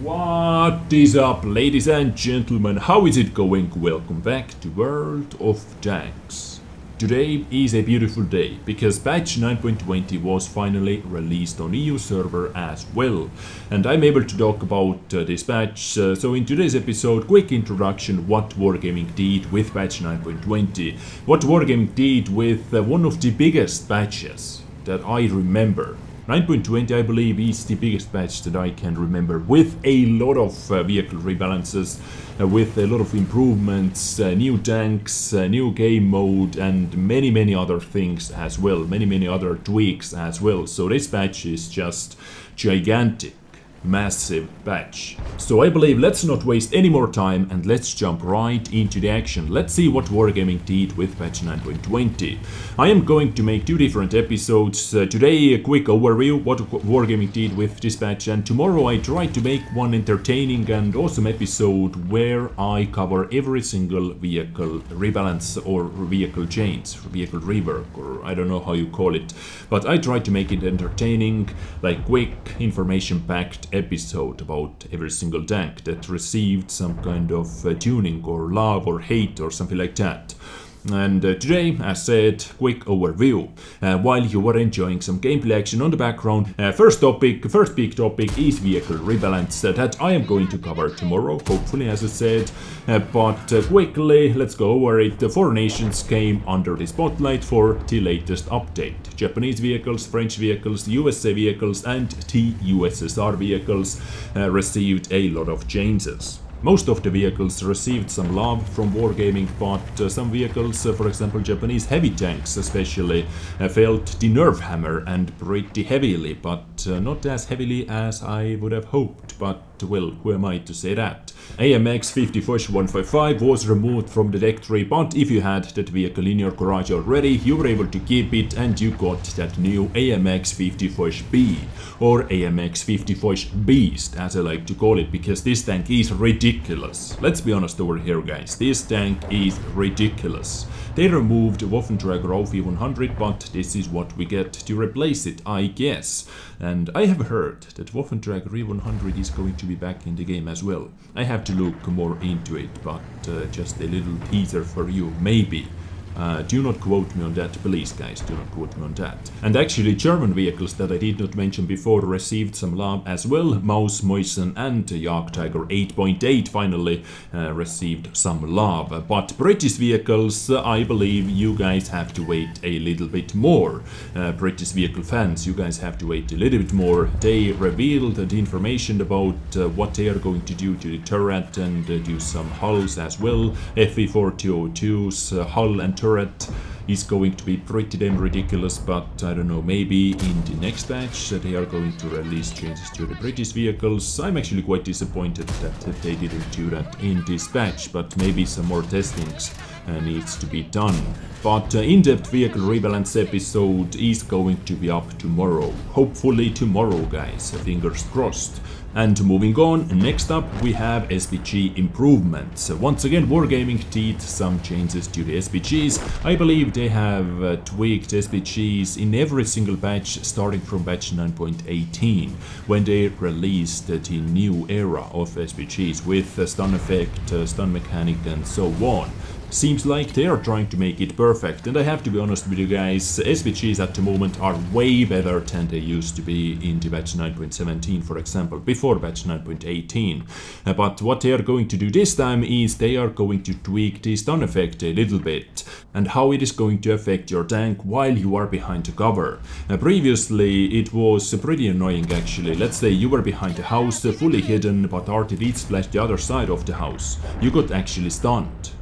What is up, ladies and gentlemen? How is it going? Welcome back to World of Tanks. Today is a beautiful day because patch 9.20 was finally released on EU server as well, and I'm able to talk about this patch. So in today's episode, quick introduction what Wargaming did with patch 9.20, what Wargaming did with one of the biggest patches that I remember. 9.20 I believe is the biggest patch that I can remember, with a lot of vehicle rebalances, with a lot of improvements, new tanks, new game mode, and many other things as well, many other tweaks as well. So this patch is just gigantic, massive patch. So I believe let's not waste any more time and let's jump right into the action. Let's see what Wargaming did with patch 9.20. I am going to make two different episodes. Today a quick overview what Wargaming did with this patch, and tomorrow I try to make one entertaining and awesome episode where I cover every single vehicle rebalance or vehicle change, vehicle rework, or I don't know how you call it, but I try to make it entertaining, like quick information packed episode about every single tank that received some kind of tuning or love or hate or something like that. And today, as said, quick overview, while you are enjoying some gameplay action on the background. First big topic is vehicle rebalance that I am going to cover tomorrow, hopefully, as I said. But quickly, let's go over it. The four nations came under the spotlight for the latest update. Japanese vehicles, French vehicles, USA vehicles and the USSR vehicles received a lot of changes. Most of the vehicles received some love from Wargaming, but some vehicles, for example Japanese heavy tanks especially, felt the nerf hammer and pretty heavily, but not as heavily as I would have hoped, but well, who am I to say that? AMX 50-155 was removed from the deck tree, but if you had that vehicle in your garage already, you were able to keep it and you got that new AMX 50-B, or AMX 50 Beast as I like to call it, because this tank is ridiculous. Let's be honest over here, guys, this tank is ridiculous. They removed Waffenträger OV100, but this is what we get to replace it, I guess. And I have heard that Waffenträger E100 is going to be back in the game as well. I have to look more into it, but just a little teaser for you, maybe. Do not quote me on that, please, guys, do not quote me on that. And actually German vehicles that I did not mention before received some love as well. Maus, Moisen and Jagdtiger 8.8 finally received some love. But British vehicles, I believe you guys have to wait a little bit more. British vehicle fans, you guys have to wait a little bit more. They revealed the information about what they are going to do to the turret and do some hulls as well. FE402's hull and turret is going to be pretty damn ridiculous, but I don't know, maybe in the next patch they are going to release changes to the British vehicles. I'm actually quite disappointed that they didn't do that in this patch, but maybe some more testings needs to be done. But in-depth vehicle rebalance episode is going to be up tomorrow. Hopefully tomorrow, guys, fingers crossed. And moving on, next up we have SPG improvements. Once again, Wargaming did some changes to the SPGs. I believe they have tweaked SPGs in every single patch starting from patch 9.18, when they released the new era of SPGs with stun effect, stun mechanic and so on. Seems like they are trying to make it perfect, and I have to be honest with you guys, SPGs at the moment are way better than they used to be in the patch 9.17, for example, before patch 9.18. But what they are going to do this time is they are going to tweak the stun effect a little bit, and how it is going to affect your tank while you are behind the cover. Previously it was pretty annoying actually. Let's say you were behind the house, fully hidden, but RTD splashed the other side of the house. You got actually stunned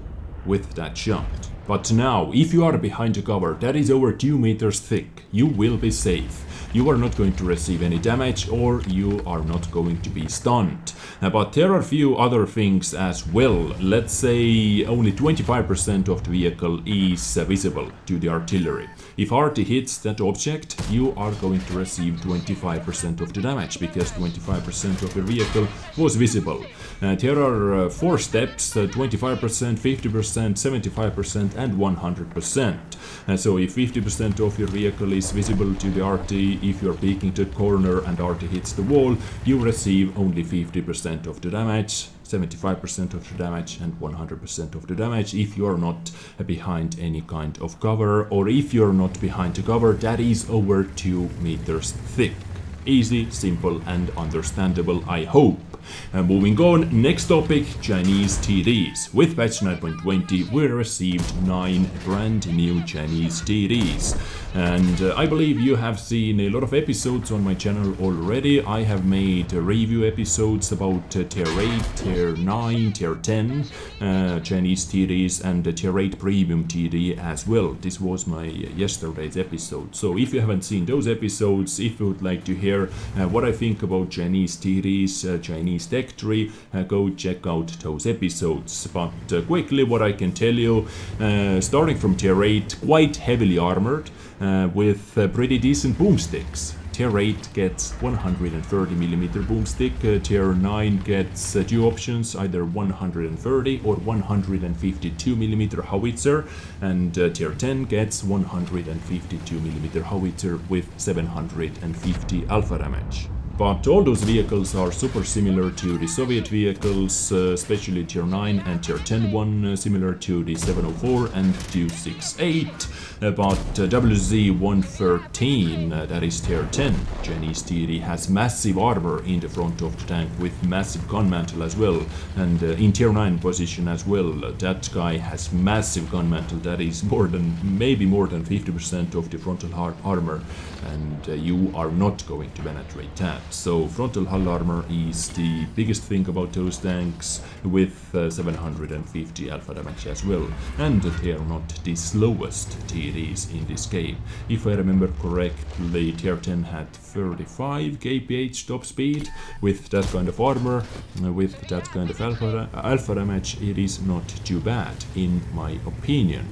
with that shot. But now, if you are behind a cover that is over 2 meters thick, you will be safe. You are not going to receive any damage, or you are not going to be stunned. But there are a few other things as well. Let's say only 25% of the vehicle is visible to the artillery. If RT hits that object, you are going to receive 25% of the damage, because 25% of your vehicle was visible. There are 4 steps, 25%, 50%, 75% and 100%. So if 50% of your vehicle is visible to the RT, if you're peeking to the corner and arty hits the wall, you receive only 50% of the damage, 75% of the damage and 100% of the damage if you're not behind any kind of cover, or if you're not behind a cover that is over 2 meters thick. Easy, simple and understandable, I hope. Moving on, next topic, Chinese TDs. With patch 9.20 we received 9 brand new Chinese TDs. And I believe you have seen a lot of episodes on my channel already. I have made review episodes about tier 8, tier 9, tier 10 Chinese TDs and tier 8 premium TD as well. This was my yesterday's episode. So if you haven't seen those episodes, if you would like to hear what I think about Chinese TDs, Chinese tech tree, go check out those episodes. But quickly what I can tell you, starting from tier 8, quite heavily armored, with pretty decent boomsticks. Tier 8 gets 130mm boomstick, tier 9 gets two options, either 130 or 152mm howitzer, and tier 10 gets 152mm howitzer with 750 alpha damage. But all those vehicles are super similar to the Soviet vehicles, especially tier 9 and tier 10 one, similar to the 704 and 268. But WZ-113, that is tier 10 Chinese TD, has massive armor in the front of the tank with massive gun mantle as well, and in tier 9 position as well. That guy has massive gun mantle that is maybe more than 50% of the frontal armor, and you are not going to penetrate that. So frontal hull armor is the biggest thing about those tanks, with 750 alpha damage as well, and they are not the slowest TDs in this game. If I remember correctly, tier 10 had 35 kph top speed. With that kind of armor, with that kind of alpha damage, it is not too bad in my opinion.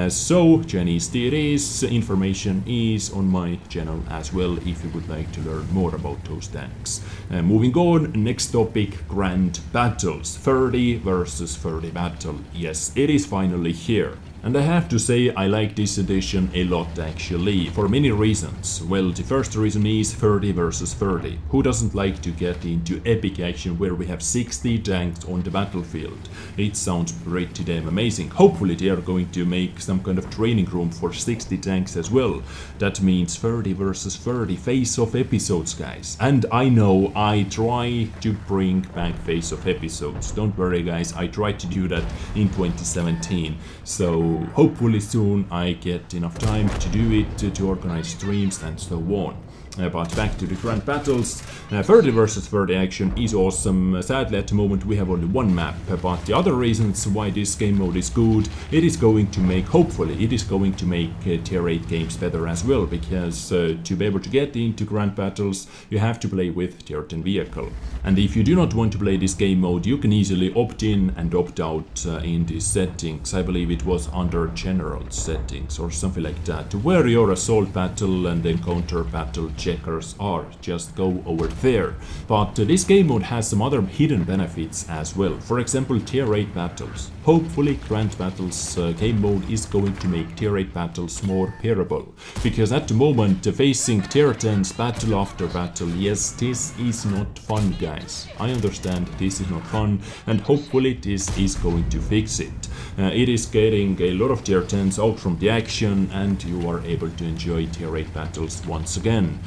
So Chinese TDs information is on my channel as well if you would like to learn more about those tanks. Moving on, next topic, Grand Battles. 30 versus 30 battle. Yes, it is finally here. And I have to say I like this edition a lot actually, for many reasons. Well, the first reason is 30 versus 30. Who doesn't like to get into epic action where we have 60 tanks on the battlefield? It sounds pretty damn amazing. Hopefully they are going to make some kind of training room for 60 tanks as well. That means 30 versus 30 face-off episodes, guys. And I know I try to bring back face-off episodes. Don't worry guys, I tried to do that in 2017. So hopefully soon I get enough time to do it, to organize streams and so on. But back to the Grand Battles, 30 versus 30 action is awesome. Sadly at the moment we have only one map, but the other reasons why this game mode is good, it is going to make, hopefully, it is going to make tier 8 games better as well, because to be able to get into Grand Battles you have to play with tier 10 vehicle. And if you do not want to play this game mode, you can easily opt in and opt out in the settings. I believe it was under general settings or something like that, where your assault battle and encounter battle checkers are. Just go over there. But this game mode has some other hidden benefits as well. For example, tier 8 battles. Hopefully Grand Battles game mode is going to make tier 8 battles more bearable, because at the moment facing tier 10s battle after battle, yes, this is not fun guys. I understand this is not fun, and hopefully this is going to fix it. It is getting a lot of tier 10s out from the action, and you are able to enjoy tier 8 battles once again,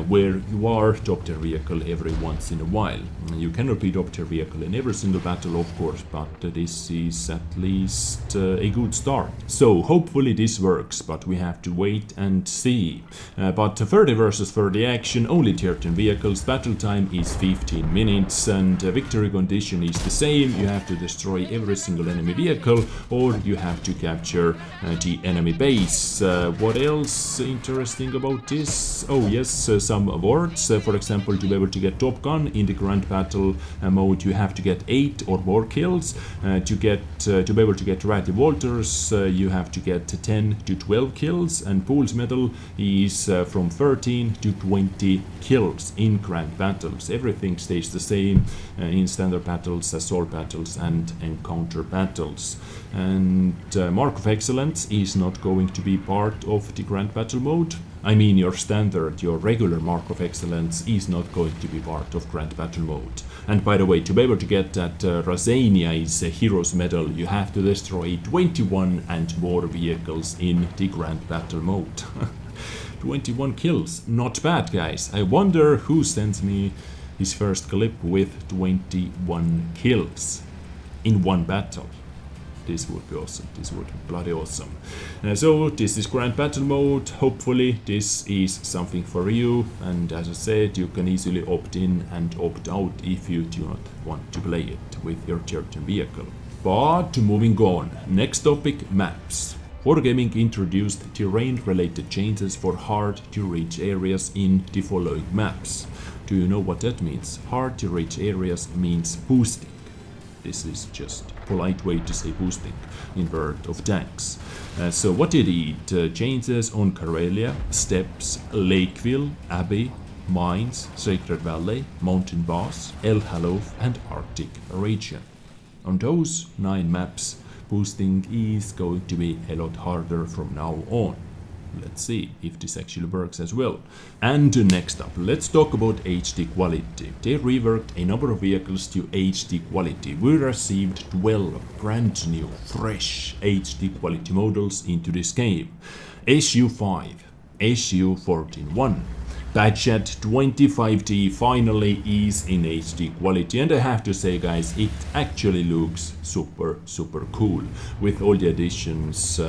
where you are top tier vehicle every once in a while. You cannot be top tier vehicle in every single battle of course, but this is at least a good start. So hopefully this works, but we have to wait and see. But 30 versus 30 action, only tier 10 vehicles, battle time is 15 minutes, and victory condition is the same. You have to destroy every single enemy vehicle, or you have to capture the enemy base. What else interesting about this? Oh yes, some awards. For example, to be able to get Top Gun in the Grand Battle mode, you have to get 8 or more kills. To be able to get Ratty Walters, you have to get 10 to 12 kills, and Pool's medal is from 13 to 20 kills in Grand Battles. Everything stays the same in standard battles, assault battles and encounter battles. And Mark of Excellence is not going to be part of the Grand Battle mode. I mean your standard, your regular mark of excellence is not going to be part of Grand Battle Mode. And by the way, to be able to get that Razania's Heroes Medal, you have to destroy 21 and more vehicles in the Grand Battle Mode. 21 kills, not bad guys. I wonder who sends me his first clip with 21 kills in one battle. This would be awesome. This would be bloody awesome. So this is Grand Battle Mode. Hopefully this is something for you. And as I said, you can easily opt in and opt out if you do not want to play it with your tier 10 vehicle. But moving on. Next topic, maps. Wargaming introduced terrain-related changes for hard-to-reach areas in the following maps. Do you know what that means? Hard-to-reach areas means boosting. This is just a polite way to say boosting in World of Tanks. So what did it? Changes on Karelia, Steppes, Lakeville, Abbey, Mines, Sacred Valley, Mountain Boss, El Halof and Arctic region. On those 9 maps, boosting is going to be a lot harder from now on. Let's see if this actually works as well. And next up, let's talk about HD quality. They reworked a number of vehicles to HD quality. We received 12 brand new, fresh HD quality models into this game. SU5, SU141, Badget 25T finally is in HD quality, and I have to say guys, it actually looks super cool with all the additions,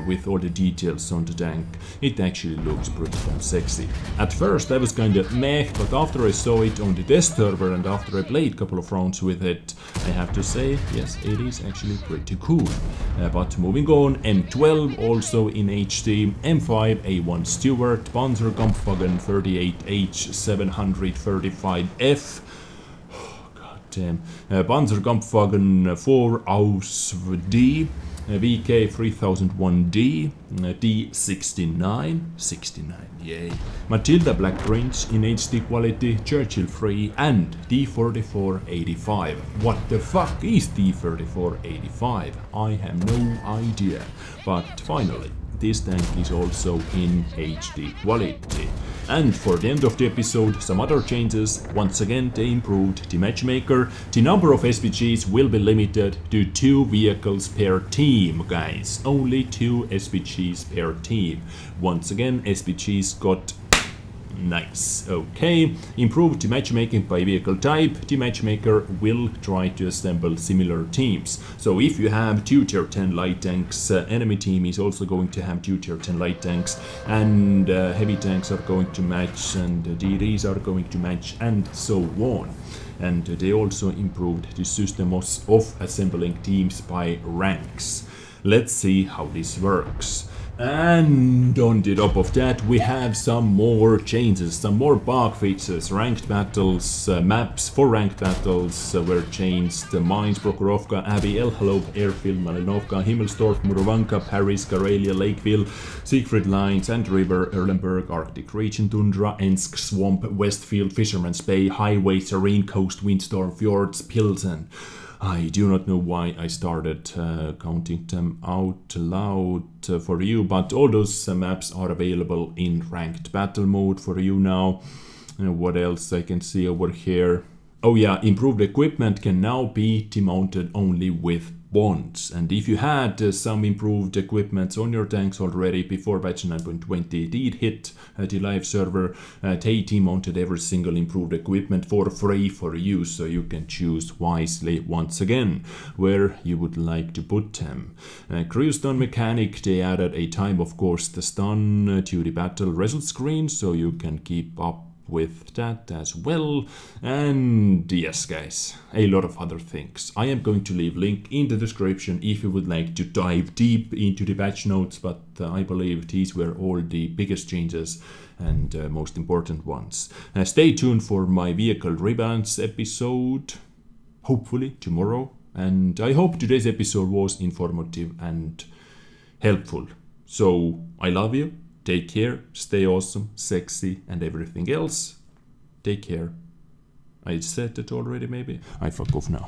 with all the details on the tank. It actually looks pretty damn sexy. At first I was kinda meh, but after I saw it on the test server and after I played a couple of rounds with it, I have to say, yes, it is actually pretty cool. But moving on, M12 also in HD, M5 A1 Stewart, Panzerkampfwagen 38H735F, god damn, Panzerkampfwagen 4 Aus D, VK 3001D, D69, 69, yay, Matilda Black Range in HD quality, Churchill 3 and D4485. What the fuck is D4485? I have no idea, but finally this tank is also in HD quality. And for the end of the episode, some other changes. Once again, they improved the Matchmaker. The number of SPGs will be limited to 2 vehicles per team, guys. Only 2 SPGs per team. Once again, SPGs got nice. Okay, improved the matchmaking by vehicle type. The Matchmaker will try to assemble similar teams. So if you have 2 tier 10 light tanks, enemy team is also going to have 2 tier 10 light tanks, and heavy tanks are going to match, and DDs are going to match, and so on. And they also improved the system of assembling teams by ranks. Let's see how this works. And on the top of that, we have some more changes, some more bug fixes. Ranked battles, maps for ranked battles were changed. Mines, Prokhorovka, Abbey, El Halof, Airfield, Malinovka, Himmelsdorf, Murovanka, Paris, Karelia, Lakeville, Siegfried Lines and River, Erlenberg, Arctic Region, Tundra, Ensk, Swamp, Westfield, Fisherman's Bay, Highway, Serene Coast, Windstorm, Fjords, Pilsen. I do not know why I started counting them out loud for you, but all those maps are available in ranked battle mode for you now. What else I can see over here? Oh yeah, improved equipment can now be demounted only with bonds. And if you had some improved equipment on your tanks already before patch 9.20 did hit the live server, they demounted every single improved equipment for free for you, so you can choose wisely once again where you would like to put them. Crew stun mechanic, they added a time of course the stun to the battle result screen, so you can keep up with that as well. And yes guys, a lot of other things. I am going to leave link in the description if you would like to dive deep into the patch notes, but I believe these were all the biggest changes and most important ones. Stay tuned for my vehicle rebalance episode, hopefully tomorrow, and I hope today's episode was informative and helpful. So I love you. Take care, stay awesome, sexy, and everything else. Take care. I said that already, maybe? I fuck off now.